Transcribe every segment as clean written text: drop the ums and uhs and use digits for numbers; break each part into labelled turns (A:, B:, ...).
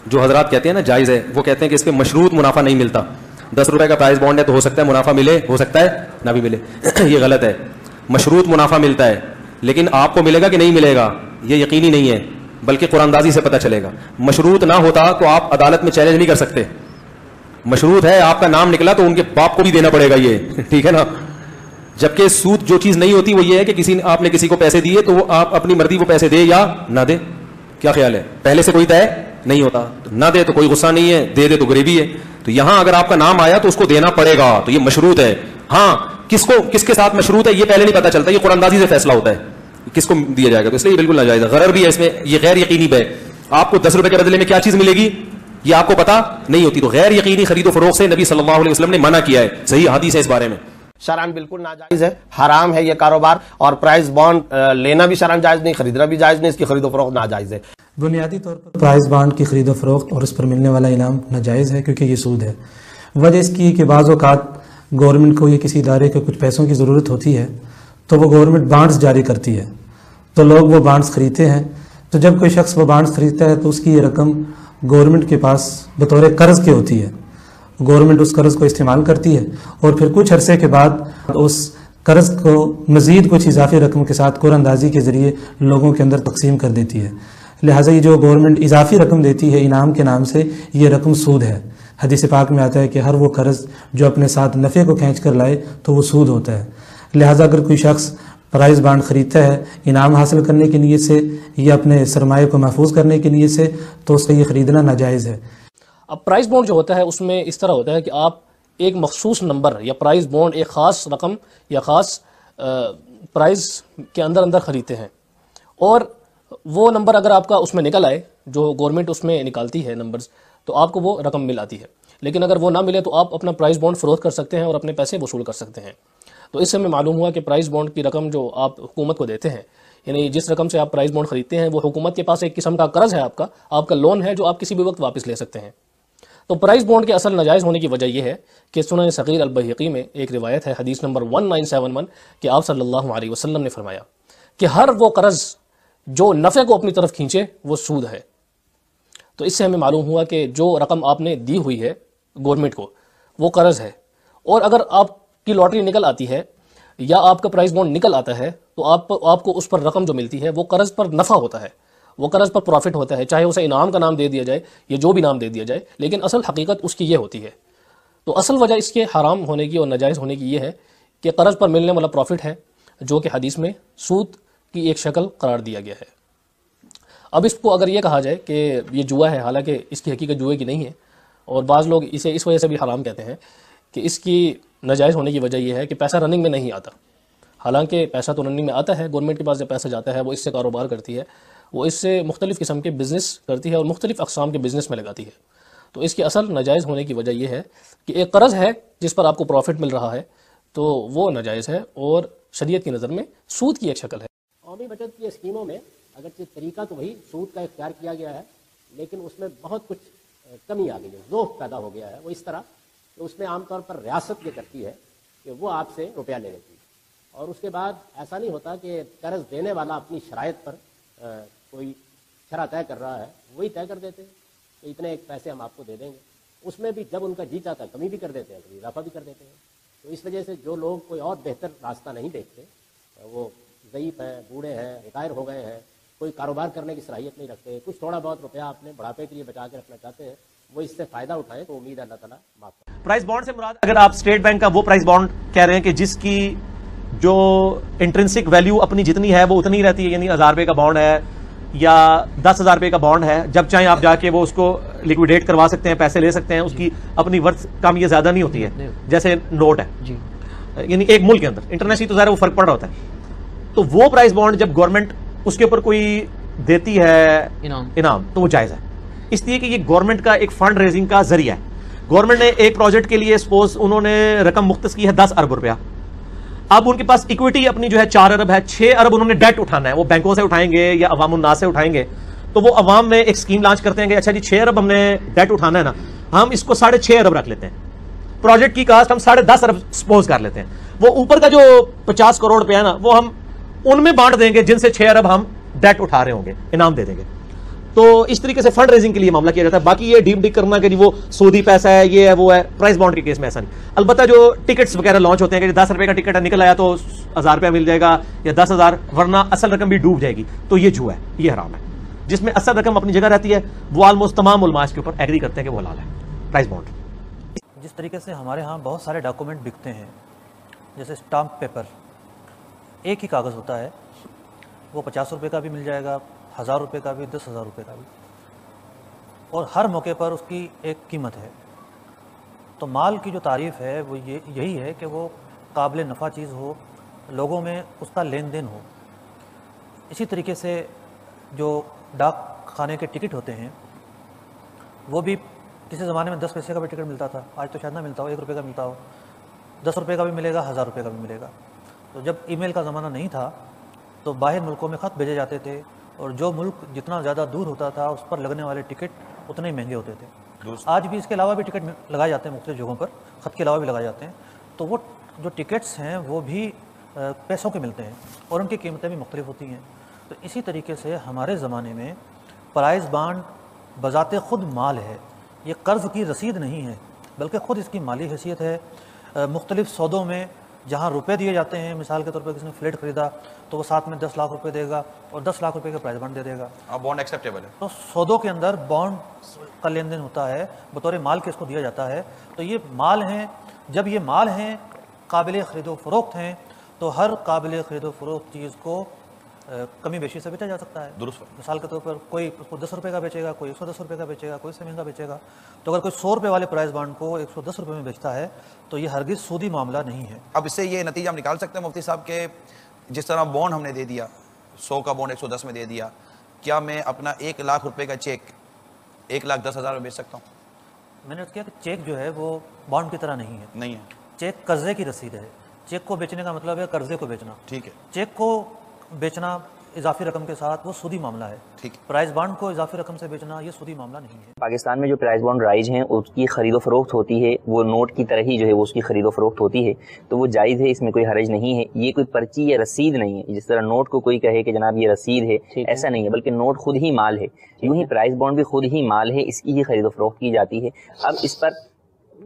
A: جو حضرات کہتے ہیں نا جائز ہے, وہ کہتے ہیں کہ اس پہ مشروط منافع نہیں ملتا. 10 روپے کا پرائز بانڈ ہے تو ہو سکتا ہے منافع ملے, ہو سکتا ہے نہ بھی ملے. یہ غلط ہے. مشروط منافع ملتا ہے, لیکن آپ کو ملے گا کہ نہیں ملے گا یہ یقینی نہیں ہے, بلکہ قرآن اندازی سے پتہ چلے گا. مشروط نہ ہوتا تو آپ عدالت میں چیلنج نہیں کر سکتے. مشروط ہے, آپ کا نام نکلا تو ان کے باپ کو بھی دینا پڑے گا یہ, ٹھیک ہے نا. جبکہ سود جو چیز نہیں ہوتی وہ یہ ہے کہ آپ نے کسی کو پیسے دیے تو وہ آپ اپنی مرضی وہ پیسے دے یا نہ دے. کیا خیال ہے؟ پہلے سے کوئی طے نہیں ہوتا, نہ دے تو کوئی غصہ نہیں ہے, دے دے تو غریبی ہے. تو یہاں اگر آپ کا نام آیا تو اس کو دینا پڑے گا, تو یہ مشروط ہے. ہاں کس کے ساتھ مشروط ہے یہ پہلے نہیں پتا چلتا, یہ قرآن اندازی سے فیصلہ ہوتا ہے کس کو دیا جائے گا. تو اس لیے یہ بالکل ناجائز ہے. غرر بھی ہے اس میں, یہ غیر یقینی بے. آپ کو 10 روپے کے بدلے میں کیا چیز ملے گی یہ آپ کو پتا نہیں ہوتی, تو غیر یقینی خرید و فروخت سے نبی صلی اللہ علیہ وسلم نے منع کیا ہے. صحیح حدیث ہے اس بارے میں.
B: شرعاً بالکل ناجائز ہے, حرام ہے یہ کاروبار, اور پرائز بانڈ لینا بھی شرعاً جائز نہیں, خریدنا بھی جائز نہیں, اس کی خرید و فروخت ناجائز ہے.
C: بنیادی طور پر پرائز بانڈ کی خرید و فروخت اور اس پر ملنے والا انعام ناجائز ہے کیونکہ یہ سود ہے. وجہ اس کی کہ بعض اوقات گورنمنٹ کو یا کسی ادارے کو کچھ پیسوں کی ضرورت ہوتی ہے تو وہ گورنمنٹ بانڈز جاری کرتی ہے, تو لوگ وہ بانڈز خریدتے ہیں. تو جب کوئی شخص وہ بانڈز خریدتا ہے تو اس کی یہ رقم گورنمنٹ کے پاس بطور قرض کے ہوتی ہے. گورنمنٹ اس قرض کو استعمال کرتی ہے اور پھر کچھ عرصے کے بعد اس قرض کو مزید کچھ اضافی رقم کے ساتھ قرعہ اندازی کے ذریعے لوگوں کے اندر تقسیم کر دیتی ہے. لہٰذا یہ جو گورنمنٹ اضافی رقم دیتی ہے انعام کے نام سے, یہ رقم سود ہے. حدیث پاک میں آتا ہے کہ ہر وہ قرض جو اپنے ساتھ نفع کو کھینچ کر لائے تو وہ سود ہوتا ہے. لہٰذا اگر کوئی شخص پرائز بانڈ خریدتا ہے انعام حاصل کرنے کی نیت سے یا اپنے سرمایہ کو محفوظ کرنے کی نیت سے, تو اس کا یہ خریدنا ناجائز ہے.
D: اب پرائز بانڈ جو ہوتا ہے اس میں اس طرح ہوتا ہے کہ آپ ایک مخصوص نمبر یا پرائز بانڈ ایک خاص رقم یا خاص پرائز کے اندر خریدتے ہیں, اور وہ نمبر اگر آپ کا اس میں نکل آئے, جو گورنمنٹ اس میں نکالتی ہے نمبرز, تو آپ کو وہ رقم مل آتی ہے. لیکن اگر وہ نہ ملے تو آپ اپنا پرائز بانڈ فروخت کر سکتے ہیں اور اپنے پیسے وصول کر سکتے ہیں. تو اس سے ہمیں معلوم ہوا کہ پرائز بانڈ کی رقم جو آپ حکومت کو دیتے ہیں, یعنی جس رقم سے آپ پرائز بانڈ خریدتے ہیں وہ حکومت کے پاس ایک قسم کا قرض ہے, آپ کا لون ہے جو آپ کسی بھی وقت واپس لے سکتے ہیں. تو پرائز بانڈ کے اصل ناجائز ہونے کی وجہ یہ ہے کہ سنن صغیر البیہقی میں ایک روایت ہے, حدیث نمبر 1971, کہ آپ صلی اللہ علیہ وسلم نے فرمایا کہ ہر وہ قرض جو نفع کو اپنی طرف کھینچے وہ سود ہے. تو اس سے ہمیں معلوم ہوا کہ جو رقم آپ نے دی ہوئی ہے گورنمنٹ کو وہ قرض ہے, اور اگر آپ کی لاٹری نکل آتی ہے یا آپ کا پرائز بانڈ نکل آتا ہے تو آپ کو اس پر رقم جو ملتی ہے وہ قرض پر نفع ہوتا ہے, وہ قرض پر پروفٹ ہوتا ہے, چاہے اسے انعام کا نام دے دیا جائے یا جو بھی نام دے دیا جائے, لیکن اصل حقیقت اس کی یہ ہوتی ہے. تو اصل وجہ اس کے حرام ہونے کی اور ناجائز ہونے کی یہ ہے کہ قرض پر ملنے والا پروفٹ ہے جو کہ حدیث میں سود کی ایک شکل قرار دیا گیا ہے. اب اس کو اگر یہ کہا جائے کہ یہ جوا ہے, حالانکہ اس کی حقیقت جوئے کی نہیں ہے, اور بعض لوگ اسے اس وجہ سے بھی حرام کہتے ہیں کہ اس کی ناجائز ہونے کی وجہ یہ ہے کہ پیسہ رننگ میں نہیں آتا. حالانکہ پیسہ تو رننگ میں آتا ہے, گورنمنٹ کے پاس جب پیسہ جاتا ہے وہ اس سے کاروبار کرتی ہے, وہ اس سے مختلف قسم کے بزنس کرتی ہے اور مختلف اقسام کے بزنس میں لگاتی ہے. تو اس کی اصل ناجائز ہونے کی وجہ یہ ہے کہ ایک قرض ہے جس پر آپ کو پروفٹ مل رہا ہے تو وہ ناجائز ہے, اور شریعت کی نظر میں سود کی ایک شکل ہے.
E: قومی بچت کی اسکیموں میں اگرچہ طریقہ تو وہی سود کا اختیار کیا گیا ہے, لیکن اس میں بہت کچھ کمی آ گئی ہے, ذوق پیدا ہو گیا ہے. وہ اس طرح کہ اس میں عام طور پر ریاست یہ کرتی ہے کہ وہ آپ سے روپیہ لے لیتی ہے, اور اس کے بعد ایسا نہیں ہوتا کہ قرض دینے والا اپنی شرائط پر کوئی شرح طے کر رہا ہے, وہی طے کر دیتے ہیں کہ اتنے ایک پیسے ہم آپ کو دے دیں گے. اس میں بھی جب ان کا جی چاہتا ہے کمی بھی کر دیتے ہیں, کبھی اضافہ بھی کر دیتے ہیں. تو اس وجہ سے جو لوگ کوئی اور بہتر راستہ نہیں دیکھتے, وہ ضعیف ہیں, بوڑھے ہیں, ریٹائر ہو گئے ہیں, کوئی کاروبار کرنے کی صلاحیت نہیں رکھتے, کچھ تھوڑا بہت روپیہ اپنے بڑھاپے کے لیے بچا کے رکھنا چاہتے ہیں, وہ اس سے فائدہ اٹھائیں تو امید ہے اللہ تعالیٰ معاف کرے.
F: پرائز بانڈ سے مراد اگر آپ اسٹیٹ بینک کا وہ پرائز بانڈ کہہ رہے ہیں کہ جس کی جو انٹرنسک ویلیو اپنی جتنی ہے وہ اتنی ہی رہتی ہے, یعنی 1000 روپے کا بانڈ ہے یا 10,000 روپے کا بانڈ ہے, جب چاہیں آپ جا کے وہ اس کو لکویڈیٹ کروا سکتے ہیں, پیسے لے سکتے ہیں, اس کی اپنی ورتھ کم یہ زیادہ نہیں ہوتی ہے جیسے نوٹ ہے, یعنی ایک ملک کے اندر. انٹرنیشنل تو ظاہر وہ فرق پڑ رہا ہوتا ہے. تو وہ پرائز بانڈ جب گورنمنٹ اس کے اوپر کوئی دیتی ہے انعام تو وہ جائز ہے, اس لیے کہ یہ گورنمنٹ کا ایک فنڈ ریزنگ کا ذریعہ ہے. گورنمنٹ نے ایک پروجیکٹ کے لیے سپوز انہوں نے رقم مختص کی ہے 10 ارب روپیہ, اب ان کے پاس اکویٹی اپنی جو ہے 4 ارب ہے, 6 ارب انہوں نے ڈیٹ اٹھانا ہے, وہ بینکوں سے اٹھائیں گے یا عوام الناس سے اٹھائیں گے. تو وہ عوام میں ایک اسکیم لانچ کرتے ہیں کہ اچھا جی 6 ارب ہم نے ڈیٹ اٹھانا ہے نا, ہم اس کو 6.5 ارب رکھ لیتے ہیں, پروجیکٹ کی کاسٹ ہم 10.5 ارب سپوز کر لیتے ہیں, وہ اوپر کا جو 50 کروڑ روپیہ ہے نا وہ ہم ان میں بانٹ دیں گے جن سے 6 ارب ہم ڈیٹ اٹھا رہے ہوں گے, انعام دے دیں گے. تو اس طریقے سے فنڈ ریزنگ کے لیے معاملہ کیا جاتا ہے. باقی یہ ڈیپ ڈک کرنا کہ وہ سودی پیسہ ہے، یہ ہے وہ ہے، پرائز بانڈ کے کیس میں ایسا نہیں. البتہ جو ٹکٹس وغیرہ لانچ ہوتے ہیں کہ 10 روپے کا ٹکٹ نکل آیا تو 1000 روپیہ مل جائے گا یا 10,000، ورنہ اصل رقم بھی ڈوب جائے گی، تو یہ جوا ہے، یہ حرام ہے. جس میں اصل رقم اپنی جگہ رہتی ہے وہ آلموسٹ تمام علماء اس کے اوپر ایگری کرتے ہیں کہ وہ حلال ہے پرائز بانڈ.
G: جس طریقے سے ہمارے ہاں بہت سارے ڈاکومنٹ بکتے ہیں، جیسے اسٹامپ پیپر، ایک ہی کاغذ ہوتا ہے، وہ 50 روپے کا بھی مل جائے گا، 1000 روپے کا بھی، 10,000 روپے کا بھی، اور ہر موقع پر اس کی ایک قیمت ہے. تو مال کی جو تعریف ہے وہ یہی ہے کہ وہ قابل نفع چیز ہو، لوگوں میں اس کا لین دین ہو. اسی طریقے سے جو ڈاک خانے کے ٹکٹ ہوتے ہیں وہ بھی کسی زمانے میں 10 پیسے کا بھی ٹکٹ ملتا تھا، آج تو شاید نہ ملتا ہو، 1 روپے کا ملتا ہو، 10 روپے کا بھی ملے گا، 1000 روپے کا بھی ملے گا. تو جب ای میل کا زمانہ نہیں تھا تو باہر ملکوں میں خط بھیجے جاتے تھے، اور جو ملک جتنا زیادہ دور ہوتا تھا اس پر لگنے والے ٹکٹ اتنے ہی مہنگے ہوتے تھے. آج بھی اس کے علاوہ بھی ٹکٹ لگائے جاتے ہیں مختلف جگہوں پر، خط کے علاوہ بھی لگائے جاتے ہیں. تو وہ جو ٹکٹس ہیں وہ بھی پیسوں کے ملتے ہیں اور ان کی قیمتیں بھی مختلف ہوتی ہیں. تو اسی طریقے سے ہمارے زمانے میں پرائز بانڈ بذات خود مال ہے، یہ قرض کی رسید نہیں ہے، بلکہ خود اس کی مالی حیثیت ہے. مختلف سودوں میں جہاں روپے دیے جاتے ہیں، مثال کے طور پر کسی نے فلیٹ خریدا تو وہ ساتھ میں 10 لاکھ روپے دے گا اور 10 لاکھ روپے کا پرائز بانڈ دے دے گا.
H: بانڈ ایکسیپٹیبل ہے.
G: تو سودوں کے اندر بانڈ کا لین دین ہوتا ہے، بطور مال کے اس کو دیا جاتا ہے. تو یہ مال ہیں، جب یہ مال ہیں قابل خرید و فروخت ہیں تو ہر قابل خرید و فروخت چیز کو کمی بیشی سے بیچا جا سکتا ہے.
H: درست.
G: مثال کے طور پر کوئی اس کو 10 روپے کا بیچے گا، کوئی 110 روپے کا بیچے گا، کوئی سے مہنگا بیچے گا. تو اگر کوئی 100 روپے والے پرائز بانڈ کو 110 روپے میں بیچتا ہے تو یہ ہرگز سودی معاملہ نہیں ہے.
H: اب اس سے یہ نتیجہ ہم نکال سکتے ہیں مفتی صاحب کہ جس طرح بانڈ ہم نے دے دیا، 100 کا بانڈ 110 میں دے دیا، کیا میں اپنا 1 لاکھ روپے کا چیک 1,10,000 میں بیچ سکتا ہوں؟
G: میں نے کیا کہ چیک جو ہے وہ بانڈ کی طرح نہیں ہے.
H: نہیں ہے.
G: چیک قرضے کی رسید ہے. چیک کو بیچنے کا مطلب ہے قرضے کو بیچنا.
H: ٹھیک ہے.
G: چیک کو بیچنا اضافی رقم کے ساتھ وہ سودی معاملہ ہے.
H: ٹھیک.
G: پرائز بانڈ کو اضافی رقم سے بیچنا یہ سودی معاملہ نہیں ہے.
I: پاکستان میں جو پرائز بانڈ رائج ہیں اس کی خرید و فروخت ہوتی ہے، وہ نوٹ کی طرح ہی جو ہے وہ اس کی خرید و فروخت ہوتی ہے، تو وہ جائز ہے، اس میں کوئی حرج نہیں ہے. یہ کوئی پرچی یا رسید نہیں ہے جس طرح نوٹ کو کوئی کہے کہ جناب یہ رسید ہے، ایسا نہیں ہے، بلکہ نوٹ خود ہی مال ہے. یوں ہی پرائز بانڈ بھی خود ہی مال ہے، اس کی ہی خرید و فروخت کی جاتی ہے. اب اس پر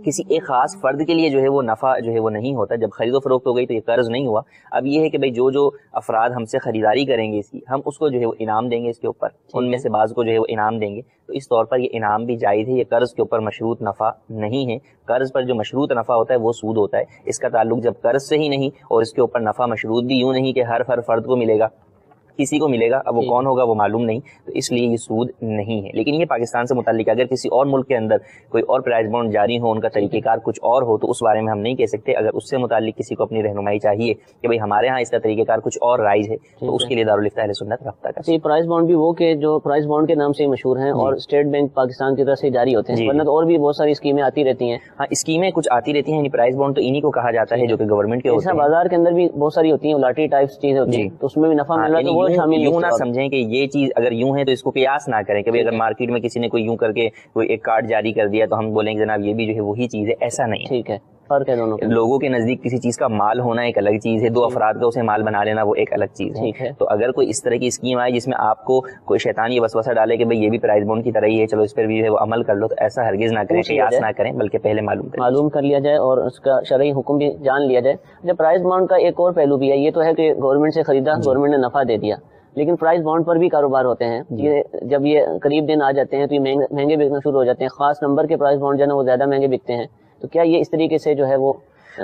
I: کسی ایک خاص فرد کے لیے جو ہے وہ نفع جو ہے وہ نہیں ہوتا. جب خرید و فروخت ہو گئی تو یہ قرض نہیں ہوا. اب یہ ہے کہ بھئی جو افراد ہم سے خریداری کریں گے اس کی، ہم اس کو جو ہے وہ انعام دیں گے اس کے اوپر، ان میں سے بعض کو جو ہے وہ انعام دیں گے. تو اس طور پر یہ انعام بھی جائز ہے. یہ قرض کے اوپر مشروط نفع نہیں ہے. قرض پر جو مشروط نفع ہوتا ہے وہ سود ہوتا ہے. اس کا تعلق جب قرض سے ہی نہیں اور اس کے اوپر نفع مشروط بھی یوں نہیں کہ ہر فرد کو ملے گا، کسی کو ملے گا، اب وہ کون ہوگا وہ معلوم نہیں، تو اس لیے یہ سود نہیں ہے. لیکن یہ پاکستان سے متعلق اگر کسی اور ملک کے اندر کوئی اور پرائز بانڈ جاری ہو، ان کا طریقہ کار کچھ اور ہو، تو اس بارے میں ہم نہیں کہہ سکتے. اگر اس سے متعلق کسی کو اپنی رہنمائی چاہیے کہ بھئی ہمارے ہاں اس کا طریقہ کار کچھ اور رائج ہے، تو اس کے لیے دارالفتہ اہل سنت رابطہ کر.
J: یہ پرائز بانڈ بھی وہ کہ جو پرائز بانڈ کے نام سے مشہور ہیں اور اسٹیٹ بینک پاکستان کی طرف سے جاری ہوتے ہیں، ورنہ تو اور بھی بہت ساری اسکیمیں آتی رہتی ہیں.
I: ہاں اسکیمیں کچھ آتی رہتی ہیں. پرائز بانڈ تو انہی کو کہا جاتا ہے جو کہ گورنمنٹ کے ہوتے ہیں.
J: بازار کے اندر بھی بہت ساری ہوتی ہیں، لاٹری ٹائپس چیزیں ہوتی ہیں، تو اس میں بھی نفع مل رہا ہے تو وہ شامل
I: یوں نہ سمجھیں کہ یہ چیز اگر یوں ہے تو اس کو قیاس نہ کریں کہ اگر مارکیٹ میں کسی نے کوئی یوں کر کے کوئی ایک کارڈ جاری کر دیا تو ہم بولیں کہ جناب یہ بھی جو ہے وہی چیز ہے. ایسا نہیں.
J: ٹھیک ہے. فرق ہے دونوں.
I: لوگوں کے نزدیک کسی چیز کا مال ہونا ایک الگ چیز ہے، 2 افراد کا اسے مال بنا لینا وہ ایک الگ چیز ہے. تو اگر کوئی اس طرح کی اسکیم آئے جس میں آپ کو کوئی شیطان یہ وسوسہ ڈالے کہ بھئی یہ بھی پرائز بانڈ کی طرح ہی ہے، چلو اس پر بھی جو ہے وہ عمل کر لو، تو ایسا ہرگز نہ کریں، قیاس نہ کریں، بلکہ پہلے معلوم
J: کر لیا جائے اور اس کا شرعی حکم بھی جان لیا جائے. جب پرائز بانڈ کا ایک اور پہلو بھی ہے، یہ تو ہے کہ گورنمنٹ سے خریدا، گورنمنٹ نے نفع دے دیا، لیکن پرائز بانڈ پر بھی کاروبار ہوتے ہیں. یہ جب یہ قریب دن آ جاتے ہیں تو یہ مہنگے بکنا شروع ہو جاتے ہیں. خاص نمبر کے پرائز بانڈ جو ہے نا وہ زیادہ مہنگے بکتے ہیں. تو کیا یہ اس طریقے سے جو ہے وہ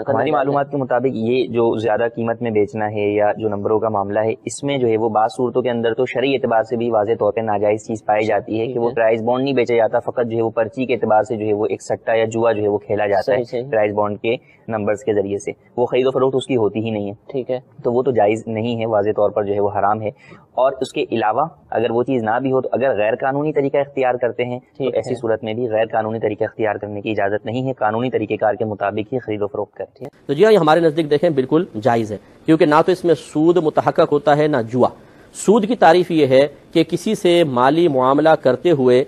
I: ہماری معلومات کے مطابق یہ جو زیادہ قیمت میں بیچنا ہے یا جو نمبروں کا معاملہ ہے، اس میں جو ہے وہ بعض صورتوں کے اندر تو شرعی اعتبار سے بھی واضح طور پہ ناجائز چیز پائی جاتی ہے کہ وہ پرائز بانڈ نہیں بیچا جاتا، فقط جو ہے وہ پرچی کے اعتبار سے جو ہے وہ ایک سٹہ یا جوا جو ہے وہ کھیلا جاتا ہے پرائز بانڈ کے نمبرز کے ذریعے سے. وہ خرید و فروخت اس کی ہوتی ہی نہیں ہے.
J: ٹھیک ہے.
I: تو وہ تو جائز نہیں ہے، واضح طور پر جو ہے وہ حرام ہے. اور اس کے علاوہ اگر وہ چیز نہ بھی ہو تو اگر غیر قانونی طریقہ اختیار کرتے ہیں تو ایسی صورت میں بھی غیر قانونی طریقہ اختیار کرنے کی اجازت نہیں ہے. قانونی طریقہ کار کے مطابق ہی خرید و فروخت کرتے ہیں.
E: تو جی ہاں، ہمارے نزدیک دیکھیں بالکل جائز ہے، کیونکہ نہ تو اس میں سود متحقق ہوتا ہے نہ جوا. سود کی تعریف یہ ہے کہ کسی سے مالی معاملہ کرتے ہوئے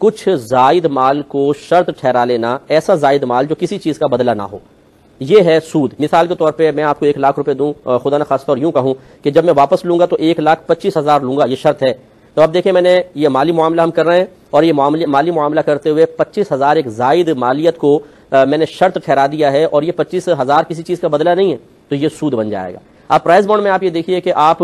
E: کچھ زائد مال کو شرط ٹھہرا لینا، ایسا زائد مال جو کسی چیز کا بدلہ نہ ہو، یہ ہے سود. مثال کے طور پہ میں آپ کو 1 لاکھ روپے دوں، خدا نخواستہ اور یوں کہوں کہ جب میں واپس لوں گا تو 1,25,000 لوں گا، یہ شرط ہے، تو اب دیکھیں میں نے یہ مالی معاملہ ہم کر رہے ہیں اور یہ مالی معاملہ کرتے ہوئے 25,000 ایک زائد مالیت کو میں نے شرط ٹھہرا دیا ہے اور یہ 25,000 کسی چیز کا بدلہ نہیں ہے تو یہ سود بن جائے گا. اب پرائز بانڈ میں آپ یہ دیکھیے کہ آپ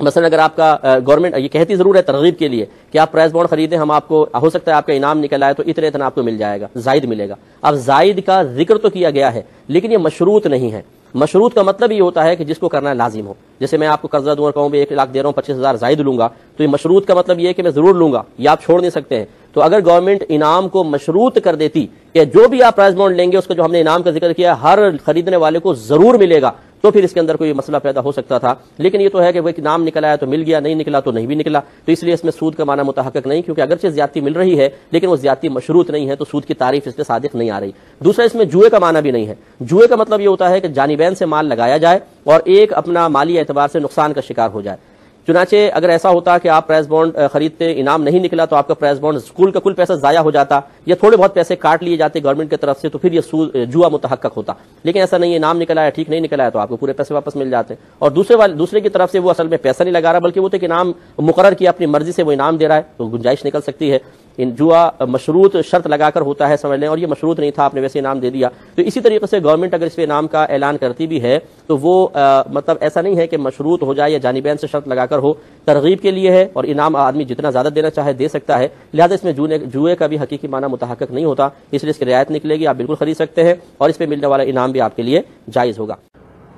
E: مثلا اگر آپ کا گورنمنٹ یہ کہتی ضرور ہے ترغیب کے لیے کہ آپ پرائز بانڈ خریدیں, ہم آپ کو ہو سکتا ہے آپ کا انعام نکل آئے تو اتنا آپ کو مل جائے گا, زائد ملے گا. اب زائد کا ذکر تو کیا گیا ہے لیکن یہ مشروط نہیں ہے. مشروط کا مطلب یہ ہوتا ہے کہ جس کو کرنا لازم ہو. جیسے میں آپ کو قرضہ دوں اور کہوں 1 لاکھ دے رہا ہوں 25,000 زائد لوں گا, تو یہ مشروط کا مطلب یہ ہے کہ میں ضرور لوں گا, یہ آپ چھوڑ نہیں سکتے ہیں. تو اگر گورنمنٹ انعام کو مشروط کر دیتی کہ جو بھی آپ پرائز بانڈ لیں گے اس کا جو ہم نے انعام کا ذکر کیا ہر خریدنے والے کو ضرور ملے گا, تو پھر اس کے اندر کوئی مسئلہ پیدا ہو سکتا تھا. لیکن یہ تو ہے کہ وہ ایک نام نکلا ہے تو مل گیا, نہیں نکلا تو نہیں بھی نکلا, تو اس لیے اس میں سود کا معنی متحقق نہیں, کیونکہ اگرچہ زیادتی مل رہی ہے لیکن وہ زیادتی مشروط نہیں ہے, تو سود کی تعریف اس میں صادق نہیں آ رہی. دوسرا اس میں جوئے کا معنی بھی نہیں ہے. جوئے کا مطلب یہ ہوتا ہے کہ جانبین سے مال لگایا جائے اور ایک اپنا مالی اعتبار سے نقصان کا شکار ہو جائے. چنانچہ اگر ایسا ہوتا کہ آپ پرائز بانڈ خریدتے, انعام نہیں نکلا تو آپ کا پرائز بانڈ اسکول کا کل پیسہ ضائع ہو جاتا یا تھوڑے بہت پیسے کاٹ لیے جاتے گورنمنٹ کی طرف سے, تو پھر یہ جوا متحقق ہوتا. لیکن ایسا نہیں ہے, انعام نکلا ہے ٹھیک, نہیں نکلا ہے تو آپ کو پورے پیسے واپس مل جاتے. اور دوسرے کی طرف سے وہ اصل میں پیسہ نہیں لگا رہا بلکہ وہ تو ایک انعام مقرر کیا, اپنی مرضی سے وہ انعام دے رہا ہے, تو گنجائش نکل سکتی ہے. جوا مشروط شرط لگا کر ہوتا ہے سمجھ لیں, اور یہ مشروط نہیں تھا, آپ نے ویسے انعام دے دیا. تو اسی طریقے سے گورنمنٹ اگر اس پہ انعام کا اعلان کرتی بھی ہے تو وہ مطلب ایسا نہیں ہے کہ مشروط ہو جائے یا جانبین سے شرط لگا کر ہو, ترغیب کے لیے ہے اور انعام آدمی جتنا زیادہ دینا چاہے دے سکتا ہے. لہٰذا اس میں جوئے کا بھی حقیقی معنی متحقق نہیں ہوتا, اس لیے اس کی رعایت نکلے گی, آپ بالکل خرید سکتے ہیں اور اس پہ ملنے والا انعام بھی آپ کے لیے جائز ہوگا.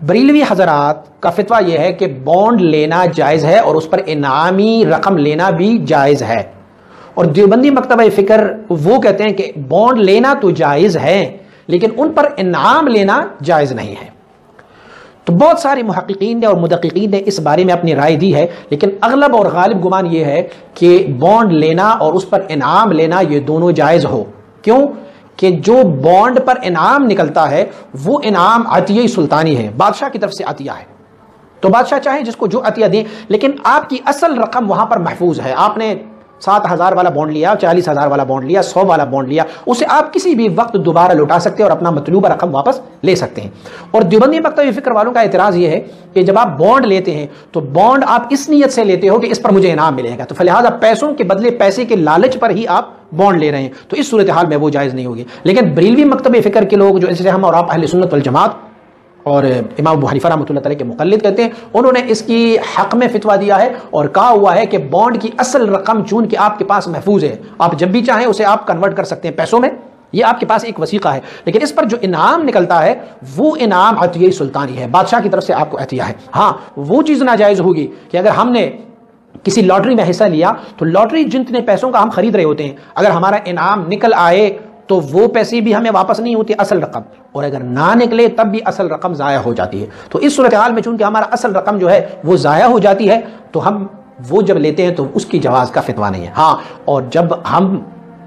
K: بریلوی حضرات کا فتویٰ یہ ہے کہ بانڈ لینا جائز ہے اور اس پر انعامی رقم لینا بھی جائز ہے. اور دیوبندی مکتبہ فکر وہ کہتے ہیں کہ بانڈ لینا تو جائز ہے لیکن ان پر انعام لینا جائز نہیں ہے. تو بہت سارے محققین نے اور مدققین نے اس بارے میں اپنی رائے دی ہے, لیکن اغلب اور غالب گمان یہ ہے کہ بانڈ لینا اور اس پر انعام لینا یہ دونوں جائز ہو. کیوں کہ جو بانڈ پر انعام نکلتا ہے وہ انعام عطیہ سلطانی ہے, بادشاہ کی طرف سے عطیہ ہے, تو بادشاہ چاہے جس کو جو عطیہ دیں, لیکن آپ کی اصل رقم وہاں پر محفوظ ہے. آپ نے 7,000 والا بانڈ لیا, 40,000 والا بانڈ لیا, 100 والا بانڈ لیا, اسے آپ کسی بھی وقت دوبارہ لوٹا سکتے ہیں اور اپنا مطلوبہ رقم واپس لے سکتے ہیں. اور دیوبندی مکتبہ فکر والوں کا اعتراض یہ ہے کہ جب آپ بانڈ لیتے ہیں تو بانڈ آپ اس نیت سے لیتے ہو کہ اس پر مجھے انعام ملے گا, تو لہٰذا پیسوں کے بدلے پیسے کے لالچ پر ہی آپ بانڈ لے رہے ہیں, تو اس صورتحال میں وہ جائز نہیں ہوگی. لیکن بریلوی مکتبہ فکر کے لوگ جو جیسے ہم اور آپ اہل سنت والجماعت اور امام ابو حنیفہ رحمۃ اللہ تعالیٰ کے مقلد کہتے ہیں, انہوں نے اس کی حق میں فتویٰ دیا ہے اور کہا ہوا ہے کہ بانڈ کی اصل رقم چون کہ آپ کے پاس محفوظ ہے, آپ جب بھی چاہیں اسے آپ کنورٹ کر سکتے ہیں پیسوں میں, یہ آپ کے پاس ایک وثیقہ ہے. لیکن اس پر جو انعام نکلتا ہے وہ انعام عطیہ سلطانی ہے, بادشاہ کی طرف سے آپ کو عطیہ ہے. ہاں وہ چیز ناجائز ہوگی کہ اگر ہم نے کسی لاٹری میں حصہ لیا تو لاٹری جتنے پیسوں کا ہم خرید رہے ہوتے ہیں, اگر ہمارا انعام نکل آئے تو وہ پیسے بھی ہمیں واپس نہیں ہوتے, اصل رقم, اور اگر نہ نکلے تب بھی اصل رقم ضائع ہو جاتی ہے. تو اس صورتحال میں چونکہ ہمارا اصل رقم جو ہے وہ ضائع ہو جاتی ہے تو ہم وہ جب لیتے ہیں تو اس کی جواز کا فتویٰ نہیں ہے. ہاں اور جب ہم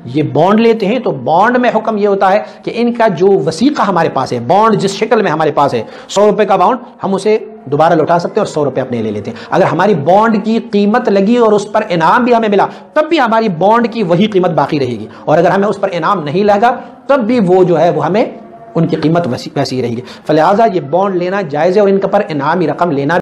K: یہ بانڈ لیتے ہیں تو بانڈ میں حکم یہ ہوتا ہے کہ ان کا جو وثیقہ ہمارے پاس ہے, بانڈ جس شکل میں ہمارے پاس ہے, 100 روپے کا بانڈ ہم اسے دوبارہ لوٹا سکتے ہیں اور 100 روپے اپنے لے لیتے ہیں. اگر ہماری بانڈ کی قیمت لگی اور اس پر انعام بھی ہمیں ملا تب بھی ہماری بانڈ کی وہی قیمت باقی رہے گی, اور اگر ہمیں اس پر انعام نہیں لگا تب بھی وہ جو ہے وہ ہمیں ان کی قیمت ویسی رہے گی. فلہٰذا یہ بانڈ لینا جائز ہے اور ان پر انعامی رقم لینا